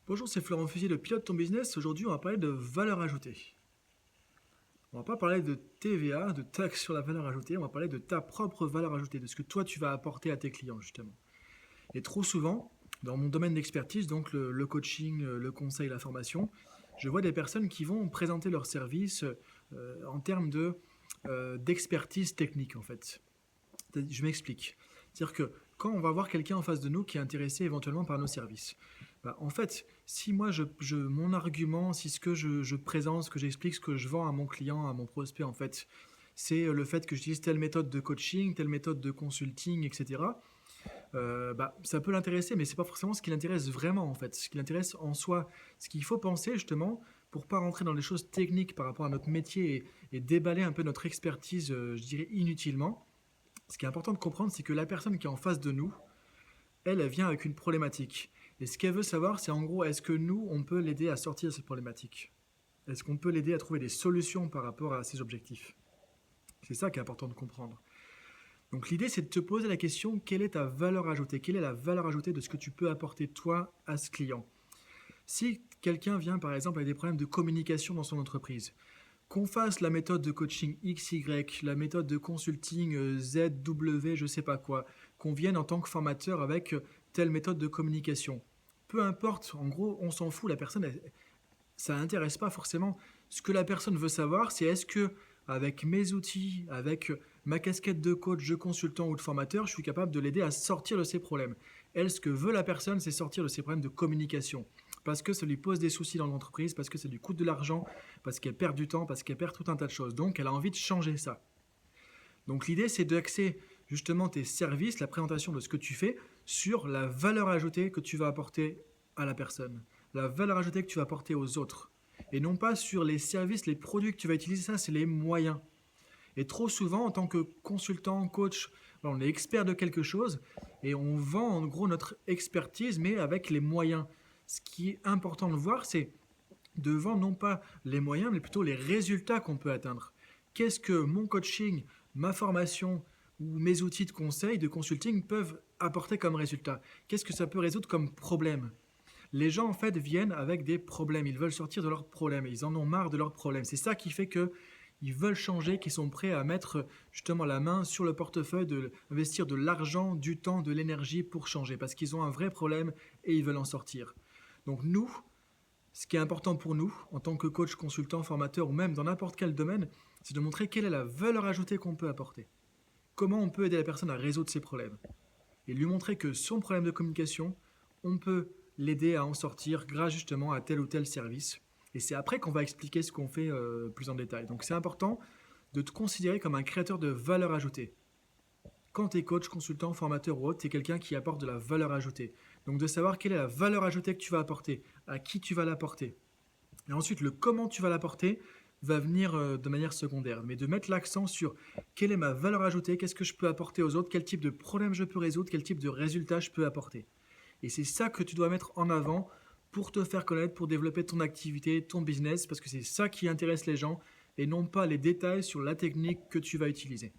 Bonjour, c'est Florent Fusier de Pilote ton business. Aujourd'hui, on va parler de valeur ajoutée. On va pas parler de TVA, de taxe sur la valeur ajoutée, on va parler de ta propre valeur ajoutée, de ce que toi tu vas apporter à tes clients justement. Et trop souvent, dans mon domaine d'expertise, donc le coaching, le conseil, la formation, je vois des personnes qui vont présenter leurs services en termes d'expertise technique en fait. Je m'explique. C'est-à-dire que quand on va voir quelqu'un en face de nous qui est intéressé éventuellement par nos services, en fait, si moi, mon argument, si ce que je présente, ce que j'explique, ce que je vends à mon client, à mon prospect, en fait, c'est le fait que j'utilise telle méthode de coaching, telle méthode de consulting, etc., ça peut l'intéresser, mais c'est pas forcément ce qui l'intéresse vraiment, en fait. Ce qui l'intéresse en soi, ce qu'il faut penser, justement, pour pas rentrer dans les choses techniques par rapport à notre métier et déballer un peu notre expertise, je dirais, inutilement. Ce qui est important de comprendre, c'est que la personne qui est en face de nous, elle vient avec une problématique. Et ce qu'elle veut savoir, c'est en gros, est-ce que nous, on peut l'aider à sortir de cette problématique? Est-ce qu'on peut l'aider à trouver des solutions par rapport à ses objectifs? C'est ça qui est important de comprendre. Donc l'idée, c'est de te poser la question, quelle est ta valeur ajoutée? Quelle est la valeur ajoutée de ce que tu peux apporter toi à ce client? Si quelqu'un vient par exemple avec des problèmes de communication dans son entreprise, qu'on fasse la méthode de coaching XY, la méthode de consulting ZW, je sais pas quoi, qu'on vienne en tant que formateur avec telle méthode de communication. Peu importe, en gros, on s'en fout, la personne, ça n'intéresse pas forcément. Ce que la personne veut savoir, c'est est-ce que, avec mes outils, avec ma casquette de coach, de consultant ou de formateur, je suis capable de l'aider à sortir de ses problèmes. Elle, ce que veut la personne, c'est sortir de ses problèmes de communication. Parce que ça lui pose des soucis dans l'entreprise, parce que ça lui coûte de l'argent, parce qu'elle perd du temps, parce qu'elle perd tout un tas de choses. Donc, elle a envie de changer ça. Donc, l'idée, c'est d'axer justement tes services, la présentation de ce que tu fais, sur la valeur ajoutée que tu vas apporter à la personne, la valeur ajoutée que tu vas apporter aux autres. Et non pas sur les services, les produits que tu vas utiliser, ça, c'est les moyens. Et trop souvent, en tant que consultant, coach, on est expert de quelque chose et on vend en gros notre expertise, mais avec les moyens. Ce qui est important de voir, c'est de vendre non pas les moyens, mais plutôt les résultats qu'on peut atteindre. Qu'est-ce que mon coaching, ma formation ou mes outils de conseil, de consulting peuvent apporter comme résultat? Qu'est-ce que ça peut résoudre comme problème? Les gens en fait viennent avec des problèmes, ils veulent sortir de leurs problèmes, ils en ont marre de leurs problèmes. C'est ça qui fait que ils veulent changer, qu'ils sont prêts à mettre justement la main sur le portefeuille, investir de l'argent, du temps, de l'énergie pour changer, parce qu'ils ont un vrai problème et ils veulent en sortir. Donc nous, ce qui est important pour nous, en tant que coach, consultant, formateur ou même dans n'importe quel domaine, c'est de montrer quelle est la valeur ajoutée qu'on peut apporter. Comment on peut aider la personne à résoudre ses problèmes. Et lui montrer que son problème de communication, on peut l'aider à en sortir grâce justement à tel ou tel service. Et c'est après qu'on va expliquer ce qu'on fait plus en détail. Donc c'est important de te considérer comme un créateur de valeur ajoutée. Quand tu es coach, consultant, formateur ou autre, tu es quelqu'un qui apporte de la valeur ajoutée. Donc de savoir quelle est la valeur ajoutée que tu vas apporter, à qui tu vas l'apporter. Et ensuite, le comment tu vas l'apporter va venir de manière secondaire. Mais de mettre l'accent sur quelle est ma valeur ajoutée, qu'est-ce que je peux apporter aux autres, quel type de problème je peux résoudre, quel type de résultat je peux apporter. Et c'est ça que tu dois mettre en avant pour te faire connaître, pour développer ton activité, ton business, parce que c'est ça qui intéresse les gens et non pas les détails sur la technique que tu vas utiliser.